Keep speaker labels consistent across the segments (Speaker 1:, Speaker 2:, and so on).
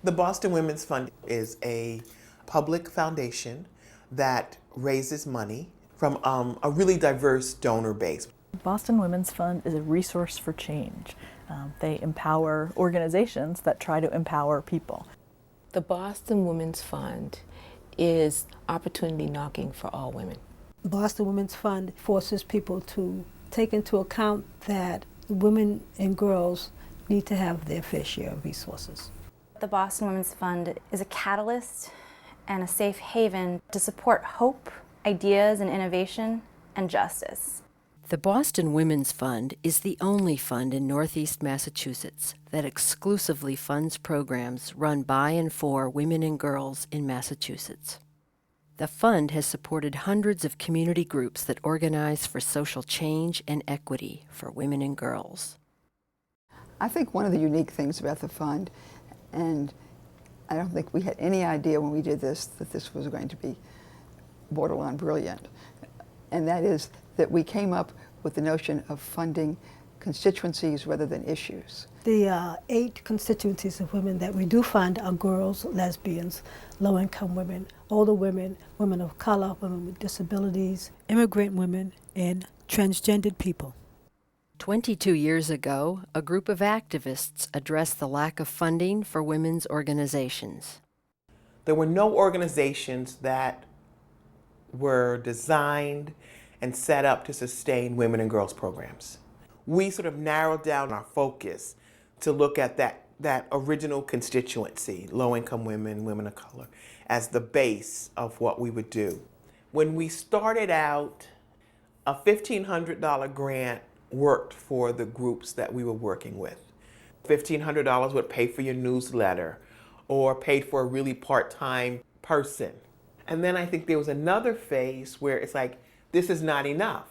Speaker 1: The Boston Women's Fund is a public foundation that raises money from a really diverse donor base.
Speaker 2: Boston Women's Fund is a resource for change. They empower organizations that try to empower people.
Speaker 3: The Boston Women's Fund is opportunity knocking for all women.
Speaker 4: The Boston Women's Fund forces people to take into account that women and girls need to have their fair share of resources.
Speaker 5: The Boston Women's Fund is a catalyst and a safe haven to support hope, ideas and innovation, and justice.
Speaker 6: The Boston Women's Fund is the only fund in Northeast Massachusetts that exclusively funds programs run by and for women and girls in Massachusetts. The fund has supported hundreds of community groups that organize for social change and equity for women and girls.
Speaker 7: I think one of the unique things about the fund, and I don't think we had any idea when we did this that this was going to be borderline brilliant, and that is that we came up with the notion of funding constituencies rather than issues.
Speaker 4: The 8 constituencies of women that we do fund are girls, lesbians, low-income women, older women, women of color, women with disabilities, immigrant women, and transgendered people.
Speaker 6: 22 years ago, a group of activists addressed the lack of funding for women's organizations.
Speaker 1: There were no organizations that were designed and set up to sustain women and girls programs. We sort of narrowed down our focus to look at that original constituency, low-income women, women of color, as the base of what we would do. When we started out, a $1,500 grant worked for the groups that we were working with. $1,500 would pay for your newsletter or paid for a really part-time person. And then I think there was another phase where it's like, this is not enough.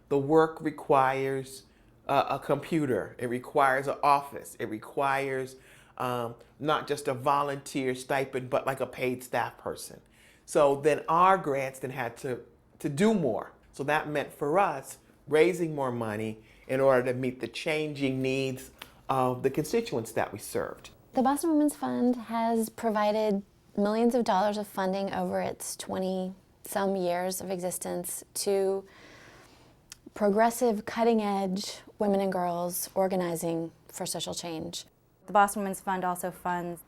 Speaker 1: The work requires a computer. It requires an office. It requires not just a volunteer stipend, but like a paid staff person. So then our grants then had to do more. So that meant for us raising more money in order to meet the changing needs of the constituents that we served.
Speaker 8: The Boston Women's Fund has provided millions of dollars of funding over its 20-some years of existence to progressive, cutting-edge women and girls organizing for social change.
Speaker 5: The Boston Women's Fund also funds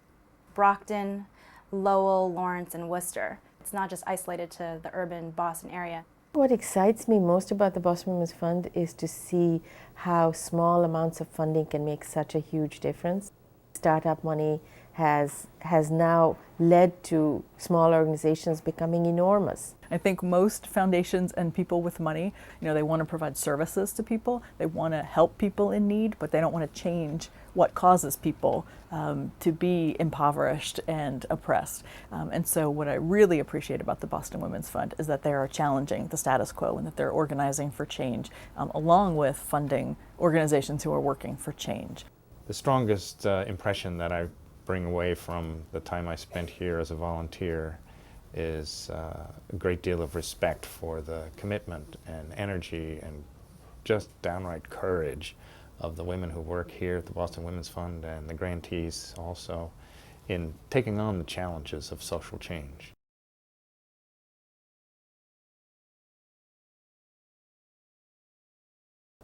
Speaker 5: Brockton, Lowell, Lawrence, and Worcester. It's not just isolated to the urban Boston area.
Speaker 3: What excites me most about the Boston Women's Fund is to see how small amounts of funding can make such a huge difference. Startup money has now led to small organizations becoming enormous.
Speaker 2: I think most foundations and people with money, they want to provide services to people, they want to help people in need, but they don't want to change what causes people to be impoverished and oppressed. And so what I really appreciate about the Boston Women's Fund is that they are challenging the status quo and that they're organizing for change, along with funding organizations who are working for change.
Speaker 9: The strongest impression that I bring away from the time I spent here as a volunteer is a great deal of respect for the commitment and energy and just downright courage of the women who work here at the Boston Women's Fund and the grantees also in taking on the challenges of social change.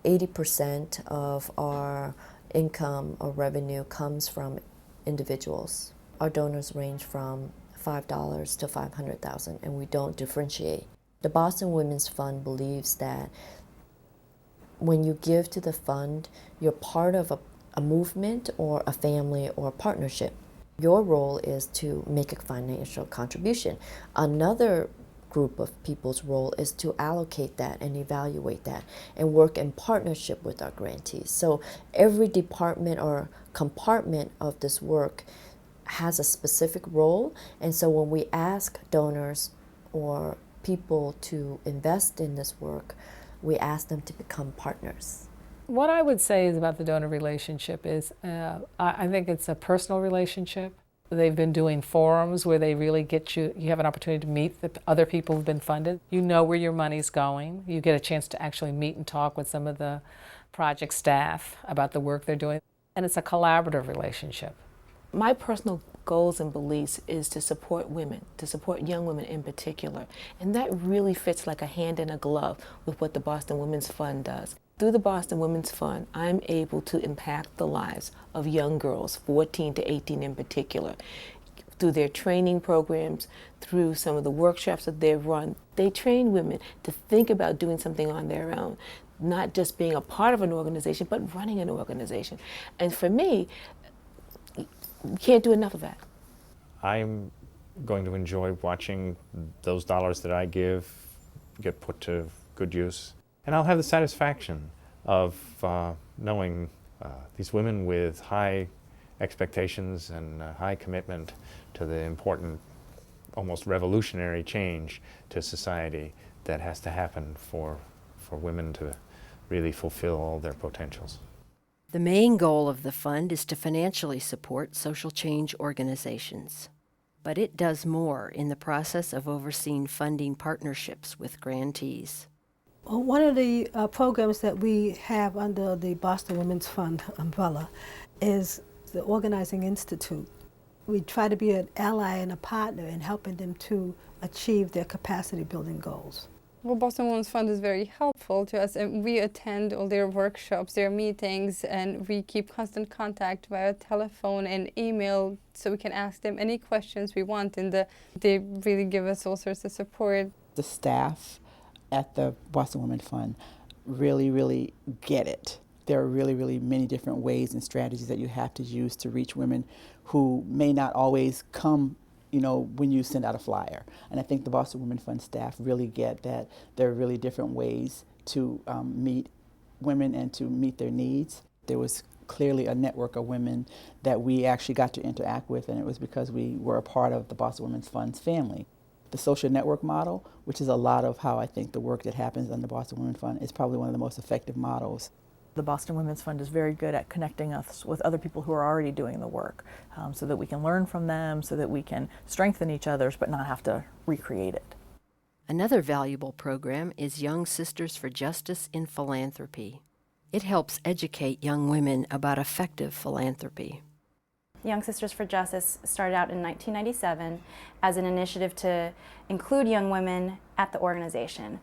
Speaker 10: %80 of our income or revenue comes from individuals. Our donors range from $5 to $500,000, and we don't differentiate. The Boston Women's Fund believes that when you give to the fund, you're part of a movement or a family or a partnership. Your role is to make a financial contribution. Another group of people's role is to allocate that and evaluate that and work in partnership with our grantees. So every department or compartment of this work has a specific role, and so when we ask donors or people to invest in this work, we ask them to become partners.
Speaker 11: What I would say is about the donor relationship is I think it's a personal relationship. They've been doing forums where they really get you have an opportunity to meet the other people who've been funded. You know where your money's going. You get a chance to actually meet and talk with some of the project staff about the work they're doing. And it's a collaborative relationship.
Speaker 3: My personal
Speaker 12: goals and beliefs is to support women, to support young women in particular. And that really fits like a hand in a glove with what the Boston Women's Fund does. Through the Boston Women's Fund, I'm able to impact the lives of young girls, 14 to 18 in particular, through their training programs, through some of the workshops that they've run. They train women to think about doing something on their own, not just being a part of an organization, but running an organization. And for me, we can't do enough of that.
Speaker 9: I'm going to enjoy watching those dollars that I give get put to good use. And I'll have the satisfaction of knowing these women with high expectations and high commitment to the important, almost revolutionary change to society that has to happen for women to really fulfill all their potentials.
Speaker 6: The main goal of the fund is to financially support social change organizations. But it does more in the process of overseeing funding partnerships with grantees.
Speaker 4: Well, one of the programs that we have under the Boston Women's Fund umbrella is the Organizing Institute. We try to be an ally and a partner in helping them to achieve their capacity building goals.
Speaker 13: Well, Boston Women's Fund is very helpful to us, and we attend all their workshops, their meetings, and we keep constant contact via telephone and email so we can ask them any questions we want, and they really give us all sorts of support.
Speaker 14: The staff at the Boston Women's Fund really get it. There are really many different ways and strategies that you have to use to reach women who may not always come when you send out a flyer. And I think the Boston Women's Fund staff really get that there are really different ways to meet women and to meet their needs. There was clearly a network of women that we actually got to interact with, and it was because we were a part of the Boston Women's Fund's family. The social network model, which is a lot of how I think the work that happens on the Boston Women's Fund, is probably one of the most effective models.
Speaker 2: The Boston Women's Fund is very good at connecting us with other people who are already doing the work so that we can learn from them, so that we can strengthen each other's but not have to recreate it.
Speaker 6: Another valuable program is Young Sisters for Justice in Philanthropy. It helps educate young women about effective philanthropy.
Speaker 5: Young Sisters for Justice started out in 1997 as an initiative to include young women at the organization.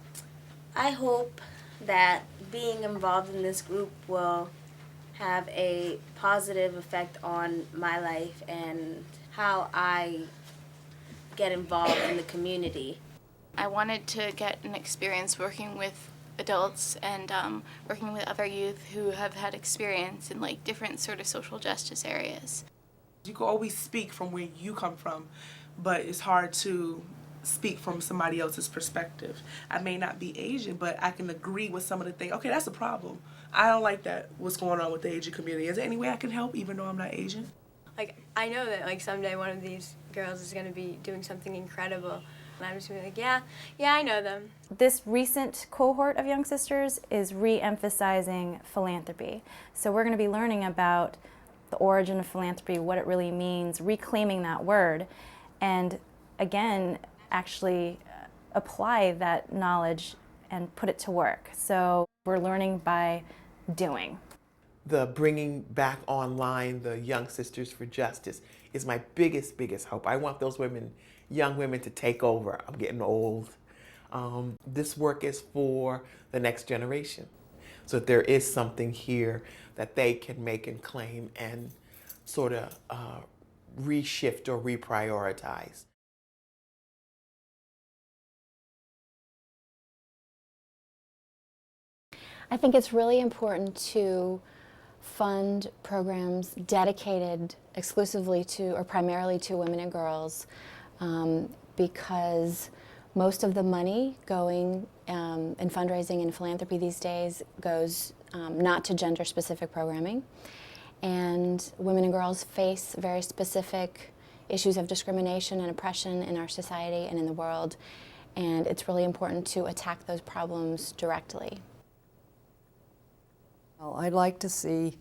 Speaker 15: I hope that being involved in this group will have a positive effect on my life and how I get involved in the community.
Speaker 16: I wanted to get an experience working with adults and working with other youth who have had experience in different sort of social justice areas.
Speaker 17: You can always speak from where you come from, but it's hard to speak from somebody else's perspective. I may not be Asian, but I can agree with some of the things. Okay, that's a problem. I don't like that, what's going on with the Asian community. Is there any way I can help even though I'm not Asian?
Speaker 18: I know that someday one of these girls is going to be doing something incredible. And I'm just going to be yeah, I know them.
Speaker 5: This recent cohort of Young Sisters is re-emphasizing philanthropy. So we're going to be learning about the origin of philanthropy, what it really means, reclaiming that word, and again, actually apply that knowledge and put it to work. So we're learning by doing.
Speaker 1: The bringing back online the Young Sisters for Justice is my biggest hope. I want those women, young women, to take over. I'm getting old. This work is for the next generation. So there is something here that they can make and claim and sort of reshift or reprioritize.
Speaker 8: I think it's really important to fund programs dedicated exclusively to or primarily to women and girls because most of the money going in fundraising and philanthropy these days goes not to gender-specific programming. And women and girls face very specific issues of discrimination and oppression in our society and in the world. And it's really important to attack those problems directly.
Speaker 19: Well, I'd like to see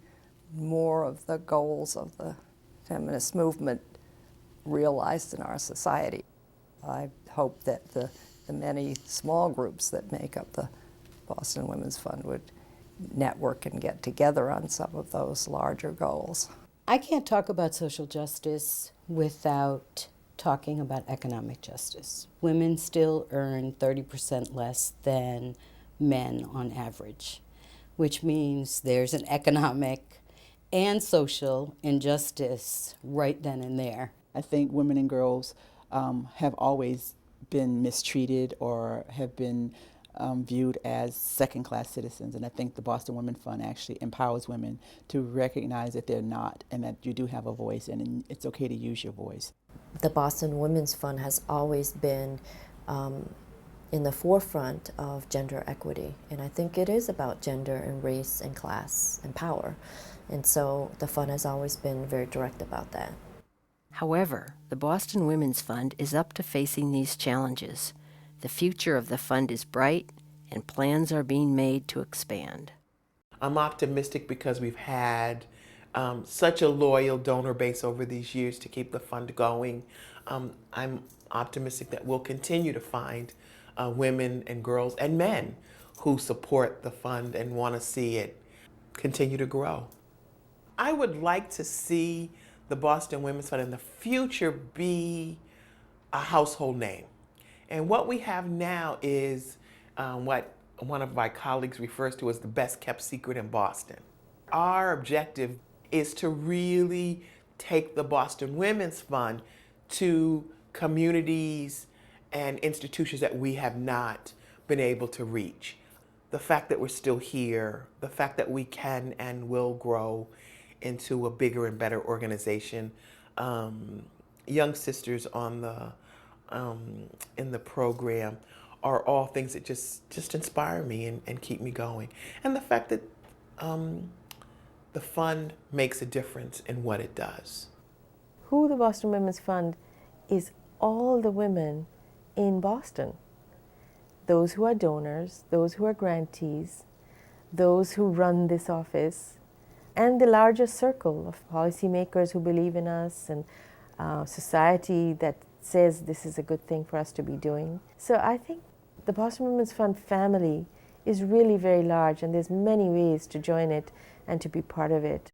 Speaker 19: more of the goals of the feminist movement realized in our society. I hope that the many small groups that make up the Boston Women's Fund would network and get together on some of those larger goals.
Speaker 20: I can't talk about social justice without talking about economic justice. Women still earn 30% less than men on average, which means there's an economic and social injustice right then and there.
Speaker 14: I think women and girls have always been mistreated or have been viewed as second-class citizens, and I think the Boston Women Fund actually empowers women to recognize that they're not, and that you do have a voice, and it's okay to use your voice.
Speaker 10: The Boston Women's Fund has always been in the forefront of gender equity, and I think it is about gender and race and class and power, and so the fund has always been very direct about that.
Speaker 6: However, the Boston Women's Fund is up to facing these challenges. The future of the fund is bright, and plans are being made to expand.
Speaker 1: I'm optimistic because we've had such a loyal donor base over these years to keep the fund going. I'm optimistic that we'll continue to find women and girls and men who support the fund and want to see it continue to grow. I would like to see the Boston Women's Fund in the future be a household name. And what we have now is what one of my colleagues refers to as the best kept secret in Boston. Our objective is to really take the Boston Women's Fund to communities and institutions that we have not been able to reach. The fact that we're still here, the fact that we can and will grow into a bigger and better organization. Young Sisters on the in the program are all things that just inspire me and keep me going. And the fact that the fund makes a difference in what it does.
Speaker 3: Who the Boston Women's Fund is all the women in Boston. Those who are donors, those who are grantees, those who run this office, and the larger circle of policymakers who believe in us and society that says this is a good thing for us to be doing. So I think the Boston Women's Fund family is really very large, and there's many ways to join it and to be part of it.